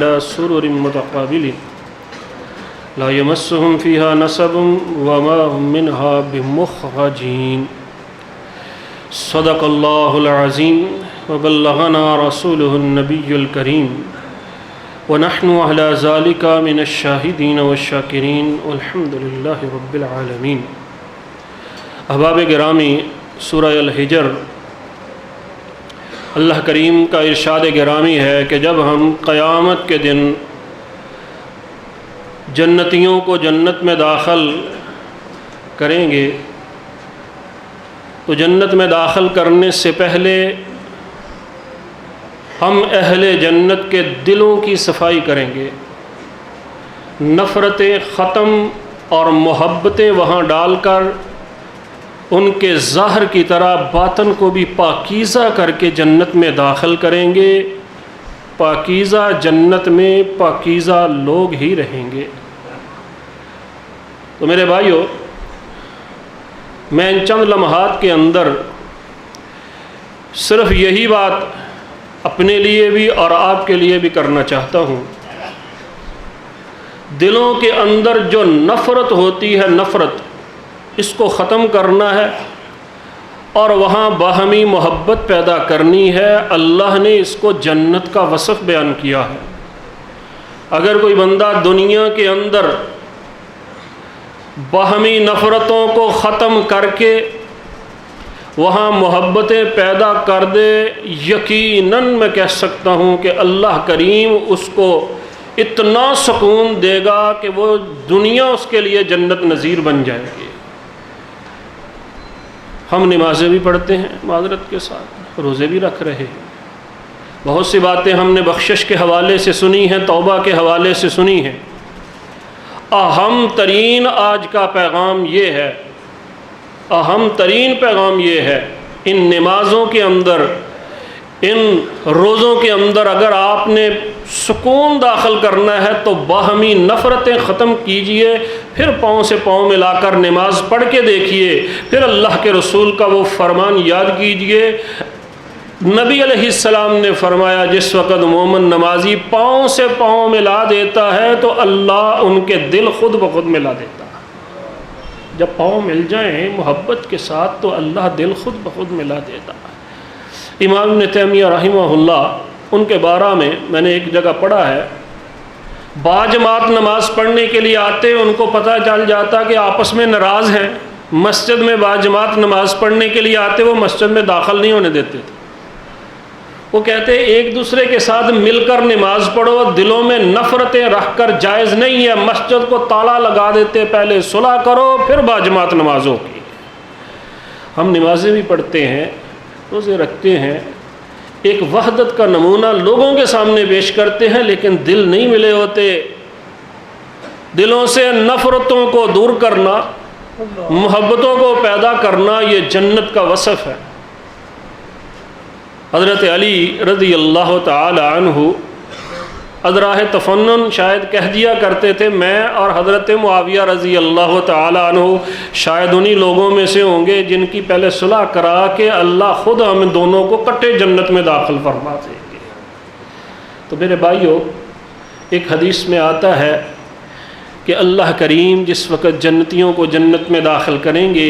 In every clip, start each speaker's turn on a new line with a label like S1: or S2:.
S1: على سرر متقابلين لا يمسهم فيها نصب وما هم منها بمخرجين صدق الله العظيم وبلغنا رسوله النبي الكريم ونحن على ذلك من الشاهدين والشاكرين والحمد لله رب العالمين۔ احباب گرامی، سورہ الحجر اللہ کریم کا ارشاد گرامی ہے کہ جب ہم قیامت کے دن جنتیوں کو جنت میں داخل کریں گے تو جنت میں داخل کرنے سے پہلے ہم اہل جنت کے دلوں کی صفائی کریں گے، نفرتیں ختم اور محبتیں وہاں ڈال کر ان کے ظاہر کی طرح باطن کو بھی پاکیزہ کر کے جنت میں داخل کریں گے۔ پاکیزہ جنت میں پاکیزہ لوگ ہی رہیں گے۔ تو میرے بھائیو، میں ان چند لمحات کے اندر صرف یہی بات اپنے لیے بھی اور آپ کے لیے بھی کرنا چاہتا ہوں۔ دلوں کے اندر جو نفرت ہوتی ہے، نفرت، اس کو ختم کرنا ہے اور وہاں باہمی محبت پیدا کرنی ہے۔ اللہ نے اس کو جنت کا وصف بیان کیا ہے۔ اگر کوئی بندہ دنیا کے اندر باہمی نفرتوں کو ختم کر کے وہاں محبتیں پیدا کر دے، یقیناً میں کہہ سکتا ہوں کہ اللہ کریم اس کو اتنا سکون دے گا کہ وہ دنیا اس کے لیے جنت نظیر بن جائے گی۔ ہم نمازیں بھی پڑھتے ہیں معذرت کے ساتھ، روزے بھی رکھ رہے ہیں، بہت سی باتیں ہم نے بخشش کے حوالے سے سنی ہیں، توبہ کے حوالے سے سنی ہیں۔ اہم ترین آج کا پیغام یہ ہے، اہم ترین پیغام یہ ہے، ان نمازوں کے اندر، ان روزوں کے اندر اگر آپ نے سکون داخل کرنا ہے تو باہمی نفرتیں ختم کیجئے، پھر پاؤں سے پاؤں ملا کر نماز پڑھ کے دیکھیے، پھر اللہ کے رسول کا وہ فرمان یاد کیجئے۔ نبی علیہ السلام نے فرمایا جس وقت مومن نمازی پاؤں سے پاؤں ملا دیتا ہے تو اللہ ان کے دل خود بخود ملا دیتا ہے۔ جب پاؤں مل جائیں محبت کے ساتھ تو اللہ دل خود بخود ملا دیتا ہے۔ امام ابن تیمیہ رحمہ اللہ، ان کے بارے میں نے ایک جگہ پڑھا ہے، باجماعت نماز پڑھنے کے لیے آتے، ان کو پتہ چل جاتا کہ آپس میں ناراض ہیں، مسجد میں باجماعت نماز پڑھنے کے لیے آتے، وہ مسجد میں داخل نہیں ہونے دیتے تھے۔ وہ کہتے ایک دوسرے کے ساتھ مل کر نماز پڑھو، دلوں میں نفرتیں رکھ کر جائز نہیں ہے، مسجد کو تالا لگا دیتے، پہلے صلح کرو پھر باجماعت نمازوں کی۔ ہم نمازیں بھی پڑھتے ہیں، روزے رکھتے ہیں، ایک وحدت کا نمونہ لوگوں کے سامنے پیش کرتے ہیں، لیکن دل نہیں ملے ہوتے۔ دلوں سے نفرتوں کو دور کرنا، محبتوں کو پیدا کرنا، یہ جنت کا وصف ہے۔ حضرت علی رضی اللہ تعالی عنہ ادراہ تفنن شاید کہہ دیا کرتے تھے، میں اور حضرت معاویہ رضی اللہ تعالی عنہ شاید انہی لوگوں میں سے ہوں گے جن کی پہلے صلح کرا کے اللہ خود ہم دونوں کو کٹے جنت میں داخل فرما دیں گے۔ تو میرے بھائیو، ایک حدیث میں آتا ہے کہ اللہ کریم جس وقت جنتیوں کو جنت میں داخل کریں گے،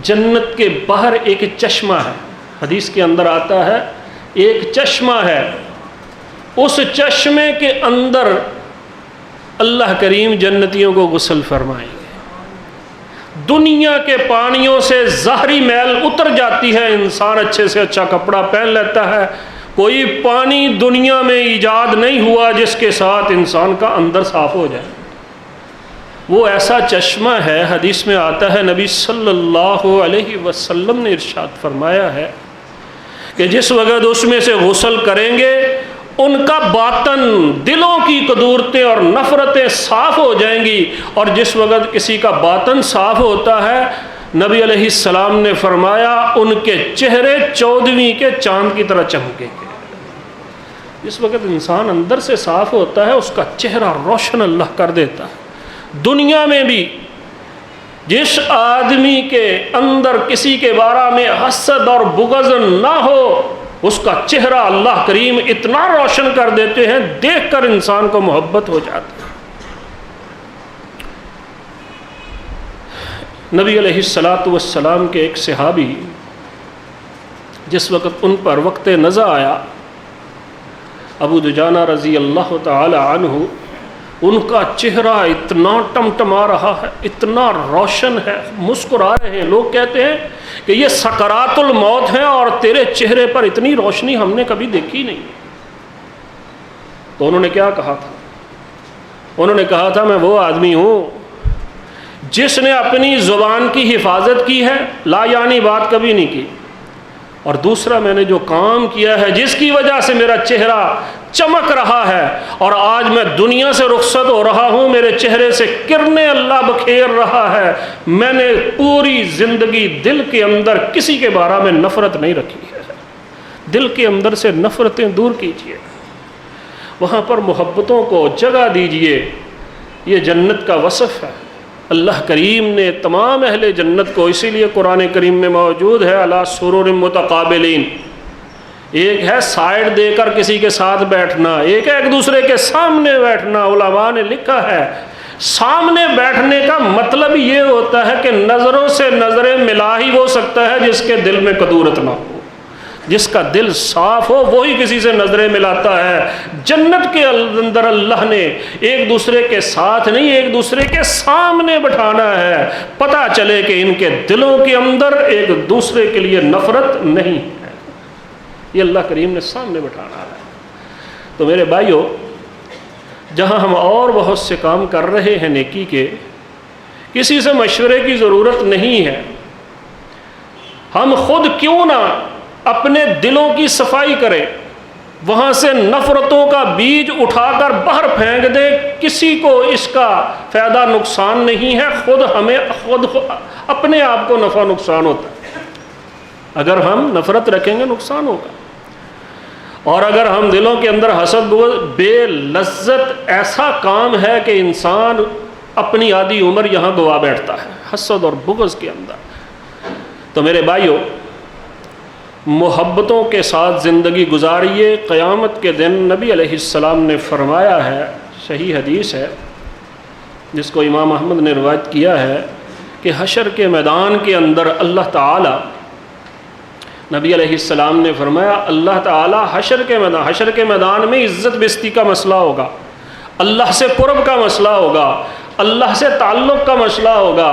S1: جنت کے باہر ایک چشمہ ہے، حدیث کے اندر آتا ہے ایک چشمہ ہے، اس چشمے کے اندر اللہ کریم جنتیوں کو غسل فرمائیں گے۔ دنیا کے پانیوں سے ظاہری میل اتر جاتی ہے، انسان اچھے سے اچھا کپڑا پہن لیتا ہے، کوئی پانی دنیا میں ایجاد نہیں ہوا جس کے ساتھ انسان کا اندر صاف ہو جائے۔ وہ ایسا چشمہ ہے، حدیث میں آتا ہے نبی صلی اللہ علیہ وسلم نے ارشاد فرمایا ہے کہ جس وقت اس میں سے غسل کریں گے ان کا باطن، دلوں کی قدورتیں اور نفرتیں صاف ہو جائیں گی، اور جس وقت کسی کا باطن صاف ہوتا ہے، نبی علیہ السلام نے فرمایا ان کے چہرے 14ویں کے چاند کی طرح چمکیں گے۔ جس وقت انسان اندر سے صاف ہوتا ہے اس کا چہرہ روشن اللہ کر دیتا ہے۔ دنیا میں بھی جس آدمی کے اندر کسی کے بارے میں حسد اور بغض نہ ہو، اس کا چہرہ اللہ کریم اتنا روشن کر دیتے ہیں، دیکھ کر انسان کو محبت ہو جاتی ہے۔ نبی علیہ الصلاۃ والسلام کے ایک صحابی، جس وقت ان پر وقت نزع آیا، ابو دجانہ رضی اللہ تعالی عنہ، ان کا چہرہ اتنا ٹمٹما رہا ہے، اتنا روشن ہے، مسکرا رہے ہیں۔ لوگ کہتے ہیں کہ یہ سکرات الموت ہیں اور تیرے چہرے پر اتنی روشنی ہم نے کبھی دیکھی نہیں۔ تو انہوں نے کیا کہا تھا؟ انہوں نے کہا تھا، میں وہ آدمی ہوں جس نے اپنی زبان کی حفاظت کی ہے، لا یعنی بات کبھی نہیں کی، اور دوسرا میں نے جو کام کیا ہے جس کی وجہ سے میرا چہرہ چمک رہا ہے اور آج میں دنیا سے رخصت ہو رہا ہوں، میرے چہرے سے کرنیں اللہ بکھیر رہا ہے، میں نے پوری زندگی دل کے اندر کسی کے بارے میں نفرت نہیں رکھی ہے۔ دل کے اندر سے نفرتیں دور کیجئے، وہاں پر محبتوں کو جگہ دیجئے۔ یہ جنت کا وصف ہے۔ اللہ کریم نے تمام اہل جنت کو، اسی لیے قرآن کریم میں موجود ہے علی سرر متقابلین، ایک ہے سائیڈ دے کر کسی کے ساتھ بیٹھنا، ایک ہے ایک دوسرے کے سامنے بیٹھنا۔ علماء نے لکھا ہے سامنے بیٹھنے کا مطلب یہ ہوتا ہے کہ نظروں سے نظریں ملا ہی ہو سکتا ہے جس کے دل میں کدورت نہ ہو، جس کا دل صاف ہو وہی کسی سے نظریں ملاتا ہے۔ جنت کے اندر اللہ نے ایک دوسرے کے ساتھ نہیں، ایک دوسرے کے سامنے بٹھانا ہے، پتہ چلے کہ ان کے دلوں کے اندر ایک دوسرے کے لیے نفرت نہیں ہے۔ یہ اللہ کریم نے سامنے بٹھانا ہے۔ تو میرے بھائیوں، جہاں ہم اور بہت سے کام کر رہے ہیں نیکی کے، کسی سے مشورے کی ضرورت نہیں ہے۔ ہم خود کیوں نہ اپنے دلوں کی صفائی کریں، وہاں سے نفرتوں کا بیج اٹھا کر باہر پھینک دے، کسی کو اس کا فائدہ نقصان نہیں ہے، خود اپنے آپ کو نفع نقصان ہوتا ہے۔ اگر ہم نفرت رکھیں گے نقصان ہوگا، اور اگر ہم دلوں کے اندر حسد بغض، بے لذت ایسا کام ہے کہ انسان اپنی آدھی عمر یہاں گوا بیٹھتا ہے حسد اور بغض کے اندر۔ تو میرے بھائیوں، محبتوں کے ساتھ زندگی گزاریے۔ قیامت کے دن نبی علیہ السلام نے فرمایا ہے، صحیح حدیث ہے جس کو امام احمد نے روایت کیا ہے، کہ حشر کے میدان کے اندر اللہ تعالی، نبی علیہ السلام نے فرمایا اللہ تعالی حشر کے میدان میں عزت بستی کا مسئلہ ہوگا، اللہ سے قرب کا مسئلہ ہوگا، اللہ سے تعلق کا مسئلہ ہوگا،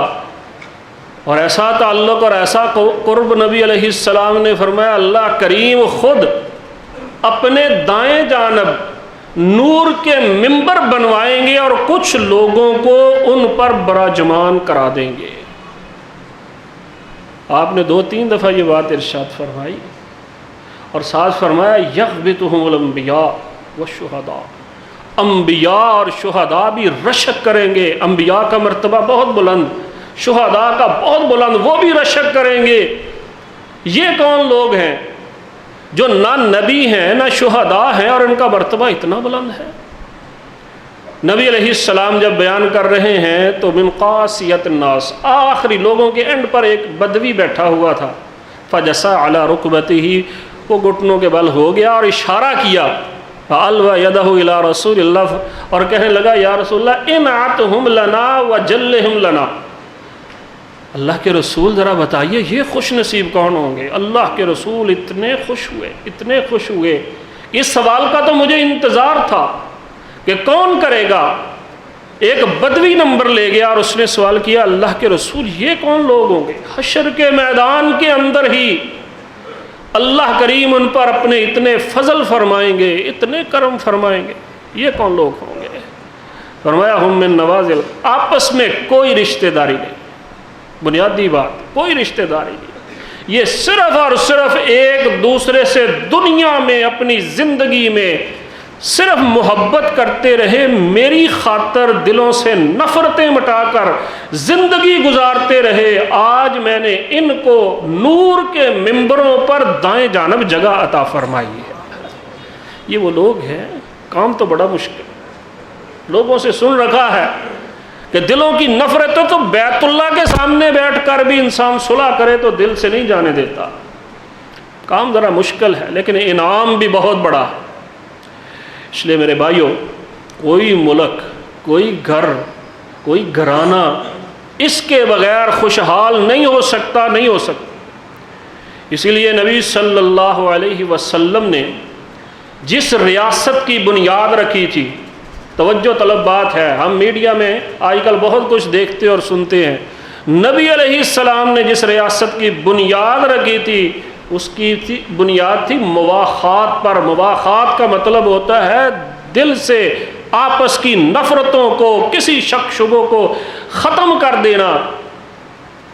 S1: اور ایسا تعلق اور ایسا قرب نبی علیہ السلام نے فرمایا اللہ کریم خود اپنے دائیں جانب نور کے ممبر بنوائیں گے اور کچھ لوگوں کو ان پر براجمان کرا دیں گے۔ آپ نے 2-3 دفعہ یہ بات ارشاد فرمائی، اور ساتھ فرمایا یغبطہم الانبیاء والشہداء، انبیاء اور شہداء بھی رشک کریں گے۔ انبیاء کا مرتبہ بہت بلند، شہداء کا بہت بلند، وہ بھی رشک کریں گے۔ یہ کون لوگ ہیں جو نہ نبی ہیں نہ شہداء ہیں اور ان کا مرتبہ اتنا بلند ہے؟ نبی علیہ السلام جب بیان کر رہے ہیں تو من قاسیت الناس، آخری لوگوں کے اینڈ پر ایک بدوی بیٹھا ہوا تھا، فجسا علی رکبتہ، وہ گھٹنوں کے بل ہو گیا اور اشارہ کیا، فالوا یدہ الی رسول اللہ، اور کہنے لگا یا رسول اللہ انعتہم لنا وجلہم لنا، اللہ کے رسول ذرا بتائیے یہ خوش نصیب کون ہوں گے؟ اللہ کے رسول اتنے خوش ہوئے، اس سوال کا تو مجھے انتظار تھا کہ کون کرے گا۔ ایک بدوی نمبر لے گیا اور اس نے سوال کیا اللہ کے رسول یہ کون لوگ ہوں گے؟ حشر کے میدان کے اندر ہی اللہ کریم ان پر اپنے اتنے فضل فرمائیں گے، اتنے کرم فرمائیں گے، یہ کون لوگ ہوں گے؟ فرمایا ہم من نوازل، آپس میں کوئی رشتہ داری نہیں، بنیادی بات کوئی رشتہ داری نہیں، یہ صرف اور صرف ایک دوسرے سے دنیا میں اپنی زندگی میں صرف محبت کرتے رہے، میری خاطر دلوں سے نفرتیں مٹا کر زندگی گزارتے رہے۔ آج میں نے ان کو نور کے ممبروں پر دائیں جانب جگہ عطا فرمائی ہے۔ یہ وہ لوگ ہیں، کام تو بڑا مشکل، لوگوں سے سن رکھا ہے کہ دلوں کی نفرتوں تو بیت اللہ کے سامنے بیٹھ کر بھی انسان صلح کرے تو دل سے نہیں جانے دیتا، کام ذرا مشکل ہے لیکن انعام بھی بہت بڑا ہے۔ اس لیے میرے بھائیوں، کوئی ملک، کوئی گھر، کوئی گھرانہ اس کے بغیر خوشحال نہیں ہو سکتا، نہیں ہو سکتا۔ اسی لیے نبی صلی اللہ علیہ وسلم نے جس ریاست کی بنیاد رکھی تھی، توجہ طلب بات ہے، ہم میڈیا میں آج کل بہت کچھ دیکھتے اور سنتے ہیں، نبی علیہ السلام نے جس ریاست کی بنیاد رکھی تھی اس کی بنیاد تھی مواخات پر۔ مواخات کا مطلب ہوتا ہے دل سے آپس کی نفرتوں کو، کسی شک شبہ کو ختم کر دینا۔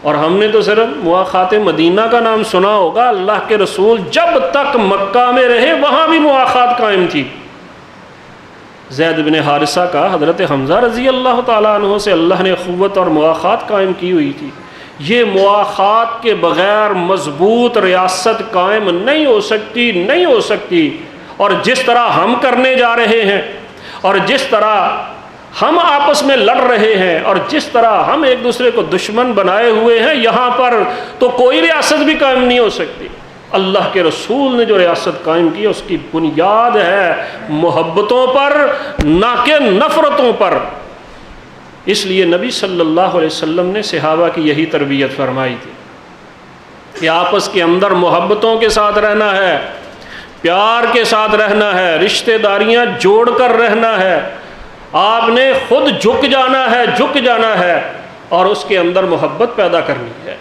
S1: اور ہم نے تو صرف مواخات مدینہ کا نام سنا ہوگا، اللہ کے رسول جب تک مکہ میں رہے وہاں بھی مواخات قائم تھی۔ زید بن حارثہ کا حضرت حمزہ رضی اللہ تعالیٰ عنہ سے اللہ نے اخوت اور مواخات قائم کی ہوئی تھی۔ یہ مواخات کے بغیر مضبوط ریاست قائم نہیں ہو سکتی، نہیں ہو سکتی۔ اور جس طرح ہم کرنے جا رہے ہیں، اور جس طرح ہم آپس میں لڑ رہے ہیں، اور جس طرح ہم ایک دوسرے کو دشمن بنائے ہوئے ہیں، یہاں پر تو کوئی ریاست بھی قائم نہیں ہو سکتی۔ اللہ کے رسول نے جو ریاست قائم کی اس کی بنیاد ہے محبتوں پر، نہ کہ نفرتوں پر۔ اس لیے نبی صلی اللہ علیہ وسلم نے صحابہ کی یہی تربیت فرمائی تھی کہ آپس کے اندر محبتوں کے ساتھ رہنا ہے، پیار کے ساتھ رہنا ہے، رشتہ داریاں جوڑ کر رہنا ہے، آپ نے خود جھک جانا ہے اور اس کے اندر محبت پیدا کرنی ہے۔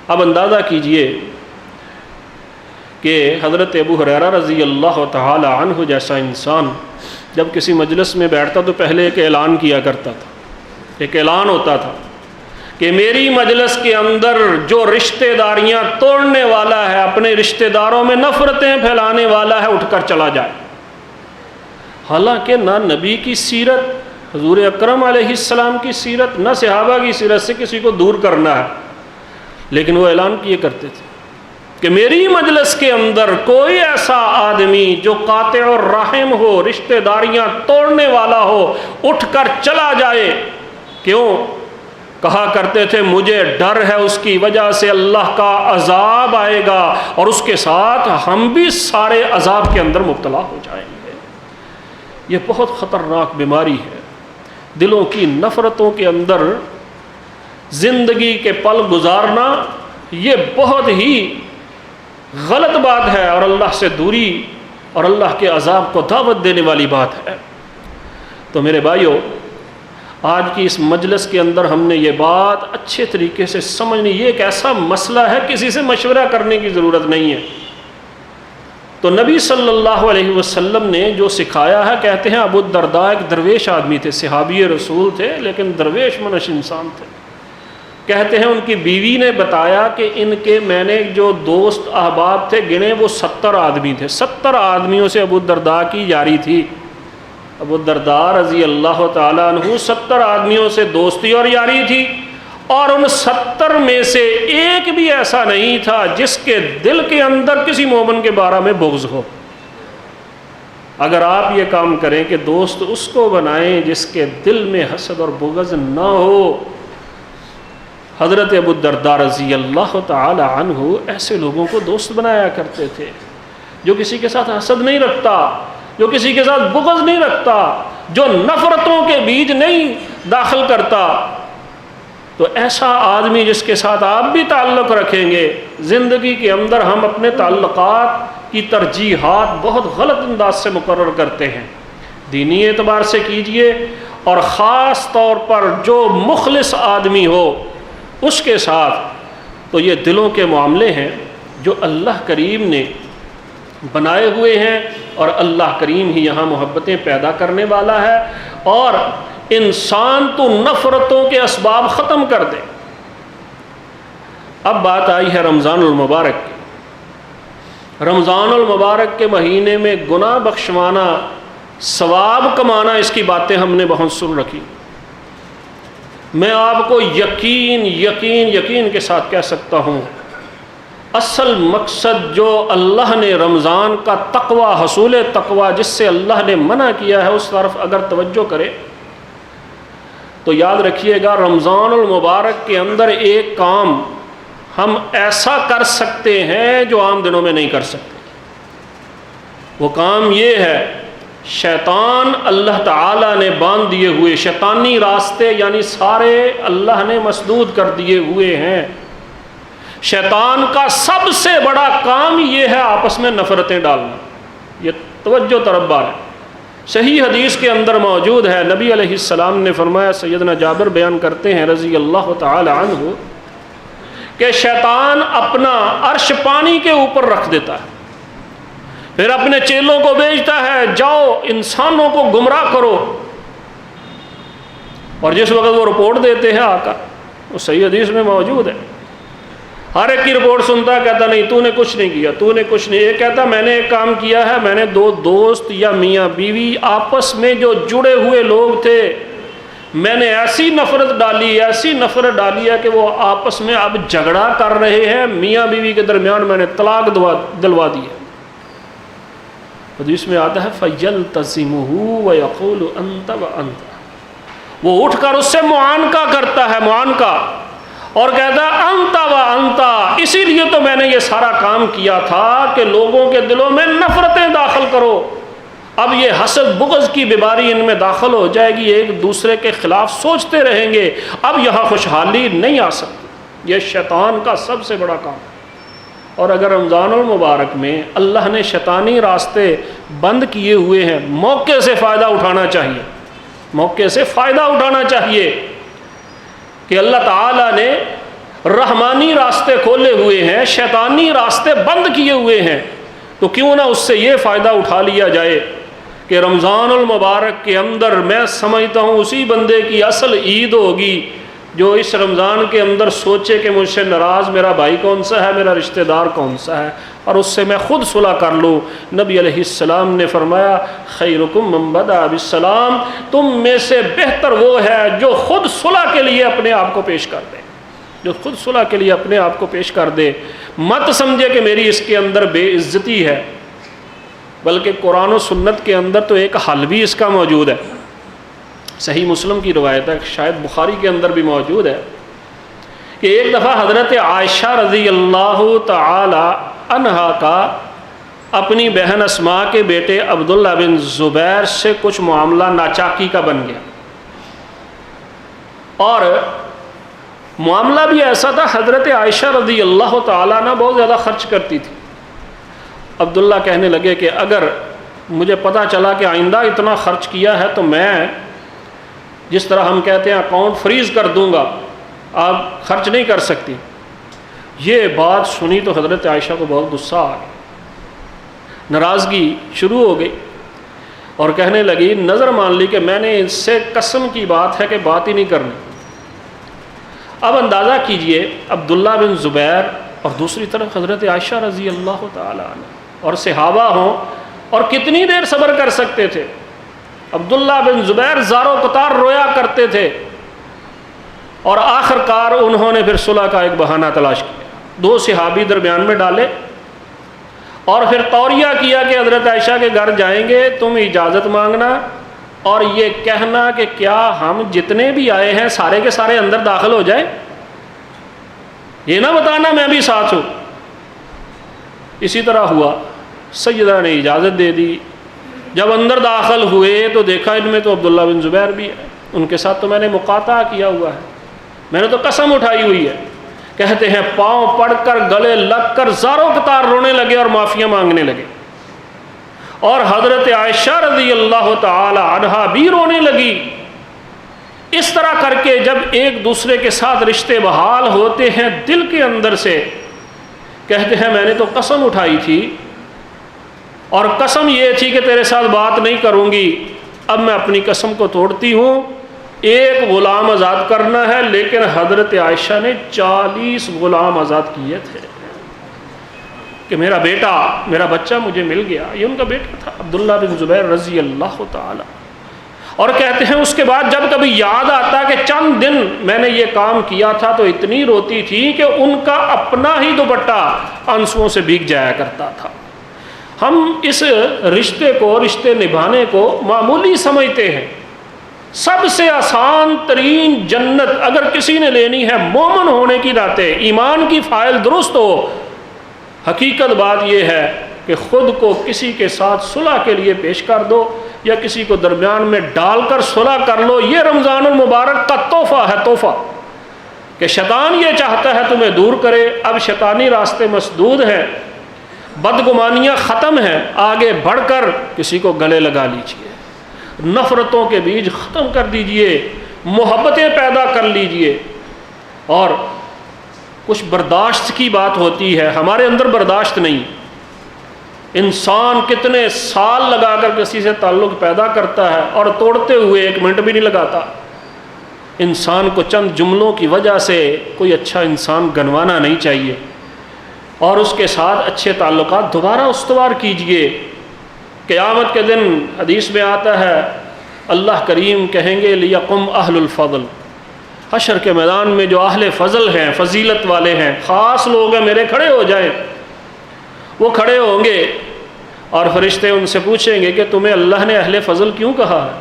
S1: اب اندازہ کیجئے کہ حضرت ابو ہریرہ رضی اللہ تعالی عنہ جیسا انسان جب کسی مجلس میں بیٹھتا تو پہلے ایک اعلان کیا کرتا تھا، ایک اعلان ہوتا تھا کہ میری مجلس کے اندر جو رشتہ داریاں توڑنے والا ہے، اپنے رشتہ داروں میں نفرتیں پھیلانے والا ہے، اٹھ کر چلا جائے۔ حالانکہ نہ نبی کی سیرت، حضور اکرم علیہ السلام کی سیرت، نہ صحابہ کی سیرت سے کسی کو دور کرنا ہے، لیکن وہ اعلان کیے کرتے تھے کہ میری مجلس کے اندر کوئی ایسا آدمی جو قاطع الرحم ہو، رشتہ داریاں توڑنے والا ہو، اٹھ کر چلا جائے۔ کیوں؟ کہا کرتے تھے مجھے ڈر ہے اس کی وجہ سے اللہ کا عذاب آئے گا اور اس کے ساتھ ہم بھی سارے عذاب کے اندر مبتلا ہو جائیں گے۔ یہ بہت خطرناک بیماری ہے، دلوں کی نفرتوں کے اندر زندگی کے پل گزارنا، یہ بہت ہی غلط بات ہے اور اللہ سے دوری اور اللہ کے عذاب کو دعوت دینے والی بات ہے۔ تو میرے بھائیوں، آج کی اس مجلس کے اندر ہم نے یہ بات اچھے طریقے سے سمجھنی، یہ ایک ایسا مسئلہ ہے کسی سے مشورہ کرنے کی ضرورت نہیں ہے۔ تو نبی صلی اللہ علیہ وسلم نے جو سکھایا ہے، کہتے ہیں ابو الدرداء ایک درویش آدمی تھے، صحابی رسول تھے لیکن درویش منش انسان تھے۔ کہتے ہیں ان کی بیوی نے بتایا کہ ان کے میں نے جو دوست احباب تھے گنے وہ 70 آدمی تھے، 70 آدمیوں سے ابو الدرداء کی یاری تھی۔ ابو الدرداء رضی اللہ تعالیٰ عنہ 70 آدمیوں سے دوستی اور یاری تھی، اور ان 70 میں سے ایک بھی ایسا نہیں تھا جس کے دل کے اندر کسی مومن کے بارے میں بغض ہو۔ اگر آپ یہ کام کریں کہ دوست اس کو بنائیں جس کے دل میں حسد اور بغض نہ ہو، حضرت ابو الدرداء رضی اللہ تعالی عنہ ایسے لوگوں کو دوست بنایا کرتے تھے جو کسی کے ساتھ حسد نہیں رکھتا، جو کسی کے ساتھ بغض نہیں رکھتا، جو نفرتوں کے بیج نہیں داخل کرتا۔ تو ایسا آدمی جس کے ساتھ آپ بھی تعلق رکھیں گے، زندگی کے اندر ہم اپنے تعلقات کی ترجیحات بہت غلط انداز سے مقرر کرتے ہیں، دینی اعتبار سے کیجئے، اور خاص طور پر جو مخلص آدمی ہو اس کے ساتھ تو یہ دلوں کے معاملے ہیں جو اللہ کریم نے بنائے ہوئے ہیں، اور اللہ کریم ہی یہاں محبتیں پیدا کرنے والا ہے، اور انسان تو نفرتوں کے اسباب ختم کر دے۔ اب بات آئی ہے رمضان المبارک کی۔ رمضان المبارک کے مہینے میں گناہ بخشوانا، ثواب کمانا، اس کی باتیں ہم نے بہت سن رکھی۔ میں آپ کو یقین کے ساتھ کہہ سکتا ہوں، اصل مقصد جو اللہ نے رمضان کا تقوی، حصول تقوی جس سے اللہ نے منع کیا ہے، اس طرف اگر توجہ کرے تو یاد رکھیے گا رمضان المبارک کے اندر ایک کام ہم ایسا کر سکتے ہیں جو عام دنوں میں نہیں کر سکتے۔ وہ کام یہ ہے، شیطان اللہ تعالیٰ نے باندھ دیے ہوئے، شیطانی راستے یعنی سارے اللہ نے مسدود کر دیے ہوئے ہیں۔ شیطان کا سب سے بڑا کام یہ ہے آپس میں نفرتیں ڈالنا۔ یہ توجہ طرف بار ہے، صحیح حدیث کے اندر موجود ہے، نبی علیہ السلام نے فرمایا، سیدنا جابر بیان کرتے ہیں رضی اللہ تعالی عنہ، کہ شیطان اپنا عرش پانی کے اوپر رکھ دیتا ہے، پھر اپنے چیلوں کو بھیجتا ہے، جاؤ انسانوں کو گمراہ کرو، اور جس وقت وہ رپورٹ دیتے ہیں آ کر، وہ صحیح حدیث میں موجود ہے، ہر ایک کی رپورٹ سنتا ہے، کہتا نہیں تو نے کچھ نہیں کیا، تو نے کچھ نہیں، یہ کہتا میں نے ایک کام کیا ہے، میں نے دو دوست یا میاں بیوی آپس میں جو جڑے ہوئے لوگ تھے، میں نے ایسی نفرت ڈالی ہے کہ وہ آپس میں اب جھگڑا کر رہے ہیں، میاں بیوی کے درمیان میں نے طلاق دلوا دی ہے۔ حدیث میں آتا ہے فَيَلْتَزِمُهُ وَيَقُولُ أَنْتَ وَأَنْتَ، وہ اٹھ کر اس سے معانقہ کرتا ہے، معانقہ، اور کہتا ہے انت و انت، اسی لیے تو میں نے یہ سارا کام کیا تھا کہ لوگوں کے دلوں میں نفرتیں داخل کرو، اب یہ حسد بغض کی بیماری ان میں داخل ہو جائے گی، ایک دوسرے کے خلاف سوچتے رہیں گے، اب یہاں خوشحالی نہیں آ سکتی۔ یہ شیطان کا سب سے بڑا کام ہے۔ اور اگر رمضان المبارک میں اللہ نے شیطانی راستے بند کیے ہوئے ہیں، موقع سے فائدہ اٹھانا چاہیے، موقع سے فائدہ اٹھانا چاہیے کہ اللہ تعالیٰ نے رحمانی راستے کھولے ہوئے ہیں، شیطانی راستے بند کیے ہوئے ہیں، تو کیوں نہ اس سے یہ فائدہ اٹھا لیا جائے کہ رمضان المبارک کے اندر میں سمجھتا ہوں اسی بندے کی اصل عید ہوگی جو اس رمضان کے اندر سوچے کہ مجھ سے ناراض میرا بھائی کون سا ہے، میرا رشتہ دار کون سا ہے، اور اس سے میں خود صلح کر لوں۔ نبی علیہ السلام نے فرمایا خیرکم من بدأ بالسلام، تم میں سے بہتر وہ ہے جو خود صلح کے لیے اپنے آپ کو پیش کر دے، جو خود صلح کے لیے اپنے آپ کو پیش کر دے۔ مت سمجھے کہ میری اس کے اندر بے عزتی ہے، بلکہ قرآن و سنت کے اندر تو ایک حل بھی اس کا موجود ہے۔ صحیح مسلم کی روایت ہے، شاید بخاری کے اندر بھی موجود ہے، کہ ایک دفعہ حضرت عائشہ رضی اللہ تعالی عنہا کا اپنی بہن اسماء کے بیٹے عبداللہ بن زبیر سے کچھ معاملہ ناچاکی کا بن گیا، اور معاملہ بھی ایسا تھا، حضرت عائشہ رضی اللہ تعالیٰ عنہ بہت زیادہ خرچ کرتی تھی۔ عبداللہ کہنے لگے کہ اگر مجھے پتہ چلا کہ آئندہ اتنا خرچ کیا ہے تو میں جس طرح ہم کہتے ہیں اکاؤنٹ فریز کر دوں گا، آپ خرچ نہیں کر سکتی۔ یہ بات سنی تو حضرت عائشہ کو بہت غصہ آ گیا، ناراضگی شروع ہو گئی، اور کہنے لگی، نظر مان لی کہ میں نے اس سے قسم کی بات ہے کہ بات ہی نہیں کرنی۔ اب اندازہ کیجئے عبداللہ بن زبیر اور دوسری طرف حضرت عائشہ رضی اللہ تعالی عنہ، اور صحابہ ہوں، اور کتنی دیر صبر کر سکتے تھے۔ عبداللہ بن زبیر زارو قطار رویا کرتے تھے، اور آخر کار انہوں نے پھر صلح کا ایک بہانہ تلاش کیا، دو صحابی درمیان میں ڈالے، اور پھر توریہ کیا کہ حضرت عائشہ کے گھر جائیں گے، تم اجازت مانگنا اور یہ کہنا کہ کیا ہم جتنے بھی آئے ہیں سارے کے سارے اندر داخل ہو جائیں، یہ نہ بتانا میں بھی ساتھ ہوں۔ اسی طرح ہوا، سیدہ نے اجازت دے دی۔ جب اندر داخل ہوئے تو دیکھا ان میں تو عبداللہ بن زبیر بھی ہے، ان کے ساتھ تو میں نے مقاطعہ کیا ہوا ہے، میں نے تو قسم اٹھائی ہوئی ہے۔ کہتے ہیں پاؤں پڑ کر گلے لگ کر زاروں قطار رونے لگے اور معافیاں مانگنے لگے، اور حضرت عائشہ رضی اللہ تعالی عنہا بھی رونے لگی۔ اس طرح کر کے جب ایک دوسرے کے ساتھ رشتے بحال ہوتے ہیں دل کے اندر سے، کہتے ہیں میں نے تو قسم اٹھائی تھی، اور قسم یہ تھی کہ تیرے ساتھ بات نہیں کروں گی، اب میں اپنی قسم کو توڑتی ہوں، ایک غلام آزاد کرنا ہے، لیکن حضرت عائشہ نے 40 غلام آزاد کیے تھے کہ میرا بیٹا، میرا بچہ مجھے مل گیا۔ یہ ان کا بیٹا تھا عبداللہ بن زبیر رضی اللہ تعالی۔ اور کہتے ہیں اس کے بعد جب کبھی یاد آتا کہ چند دن میں نے یہ کام کیا تھا تو اتنی روتی تھی کہ ان کا اپنا ہی دوپٹہ آنسوؤں سے بھیگ جایا کرتا تھا۔ ہم اس رشتے کو، رشتے نبھانے کو معمولی سمجھتے ہیں، سب سے آسان ترین جنت اگر کسی نے لینی ہے مومن ہونے کی ناطے، ایمان کی فائل درست ہو، حقیقت بات یہ ہے کہ خود کو کسی کے ساتھ صلح کے لیے پیش کر دو یا کسی کو درمیان میں ڈال کر صلح کر لو۔ یہ رمضان المبارک کا تحفہ ہے، تحفہ کہ شیطان یہ چاہتا ہے تمہیں دور کرے۔ اب شیطانی راستے مسدود ہیں، بدگمانیاں ختم ہیں، آگے بڑھ کر کسی کو گلے لگا لیجئے، نفرتوں کے بیج ختم کر دیجئے، محبتیں پیدا کر لیجئے۔ اور کچھ برداشت کی بات ہوتی ہے، ہمارے اندر برداشت نہیں۔ انسان کتنے سال لگا کر کسی سے تعلق پیدا کرتا ہے اور توڑتے ہوئے 1 منٹ بھی نہیں لگاتا۔ انسان کو چند جملوں کی وجہ سے کوئی اچھا انسان گنوانا نہیں چاہیے، اور اس کے ساتھ اچھے تعلقات دوبارہ استوار کیجئے۔ قیامت کے دن حدیث میں آتا ہے اللہ کریم کہیں گے لیقم اہل الفضل، حشر کے میدان میں جو اہل فضل ہیں، فضیلت والے ہیں، خاص لوگ ہیں، میرے کھڑے ہو جائیں۔ وہ کھڑے ہوں گے اور فرشتے ان سے پوچھیں گے کہ تمہیں اللہ نے اہل فضل کیوں کہا ہے؟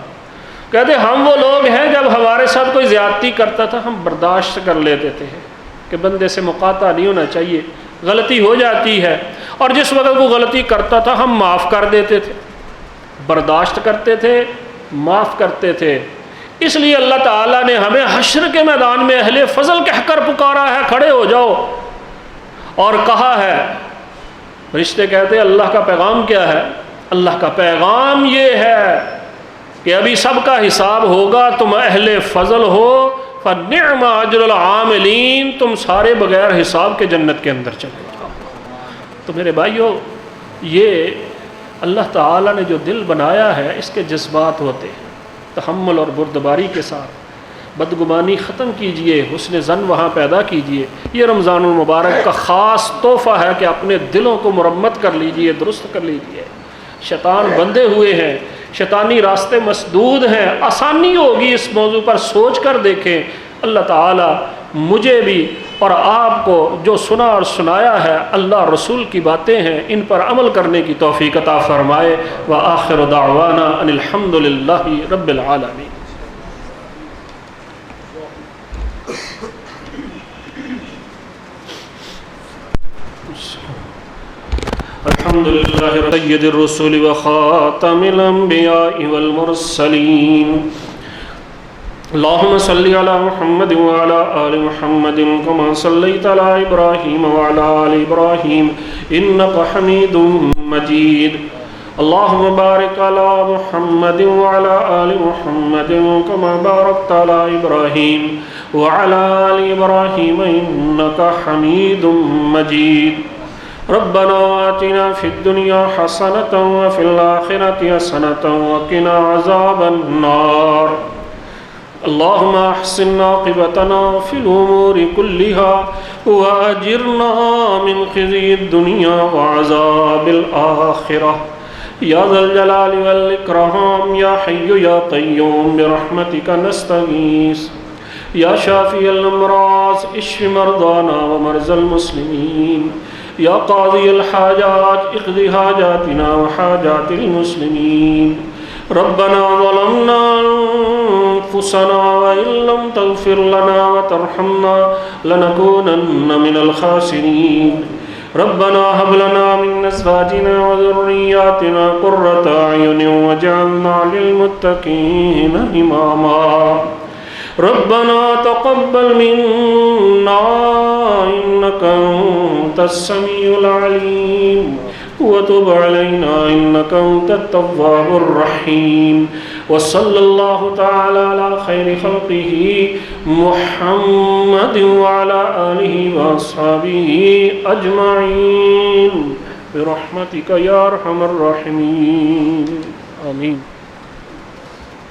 S1: کہتے ہم وہ لوگ ہیں جب ہمارے ساتھ کوئی زیادتی کرتا تھا ہم برداشت کر لیتے تھے کہ بندے سے مقاطع نہیں ہونا چاہیے، غلطی ہو جاتی ہے، اور جس وقت وہ غلطی کرتا تھا ہم معاف کر دیتے تھے، برداشت کرتے تھے، معاف کرتے تھے۔ اس لیے اللہ تعالیٰ نے ہمیں حشر کے میدان میں اہل فضل کہہ کر پکارا ہے، کھڑے ہو جاؤ، اور کہا ہے۔ فرشتے کہتے ہیں اللہ کا پیغام کیا ہے؟ اللہ کا پیغام یہ ہے کہ ابھی سب کا حساب ہوگا، تم اہل فضل ہو، فَنِعْمَ أَجْرُ الْعَامِلِينَ، تم سارے بغیر حساب کے جنت کے اندر چلے جاؤ۔ تو میرے بھائیو، یہ اللہ تعالیٰ نے جو دل بنایا ہے اس کے جذبات ہوتے ہیں، تحمل اور بردباری کے ساتھ بدگمانی ختم کیجئے، حسن ظن وہاں پیدا کیجئے۔ یہ رمضان المبارک کا خاص تحفہ ہے کہ اپنے دلوں کو مرمت کر لیجئے، درست کر لیجئے۔ شیطان بندھے ہوئے ہیں، شیطانی راستے مسدود ہیں، آسانی ہوگی اس موضوع پر سوچ کر دیکھیں۔ اللہ تعالیٰ مجھے بھی اور آپ کو جو سنا اور سنایا ہے اللہ رسول کی باتیں ہیں، ان پر عمل کرنے کی توفیق عطا فرمائے۔ وآخر دعوانا ان الحمد للہ رب العالمین۔ الحمد لله سيد الرسل وخاتم الأنبياء والمرسلين، اللهم صل على محمد وعلى آل محمد كما صليت على إبراهيم وعلى آل إبراهيم إنك حميد مجيد، اللهم بارك على محمد وعلى آل محمد كما باركت على إبراهيم وعلى آل إبراهيم إنك حميد مجيد۔ ربنا آتنا في الدنيا حسنة وفي الآخرة حسنة وقنا عذاب النار، اللهم أحسن عاقبتنا في الأمور كلها وأجرنا من خزي الدنيا وعذاب الآخرة، يا ذا الجلال والإكرام، يا حي يا قيوم برحمتك نستغيث، يا شافي الأمراض اشف مرضانا ومرضى المسلمين، يا قاضي الحاجات اقض حاجاتنا وحاجات المسلمين، ربنا ظلمنا أنفسنا وإن لم تغفر لنا وترحمنا لنكونن من الخاسرين، ربنا هب لنا من أزواجنا وذرياتنا قرة أعين واجعلنا للمتقين إماما، ربنا تقبل منا إنك أنت السميع العليم وتب علينا إنك أنت التواب الرحيم، وصلى الله تعالى على خير خلقه محمد وعلى آله وأصحابه أجمعين برحمتك يا أرحم الراحمين، آمين۔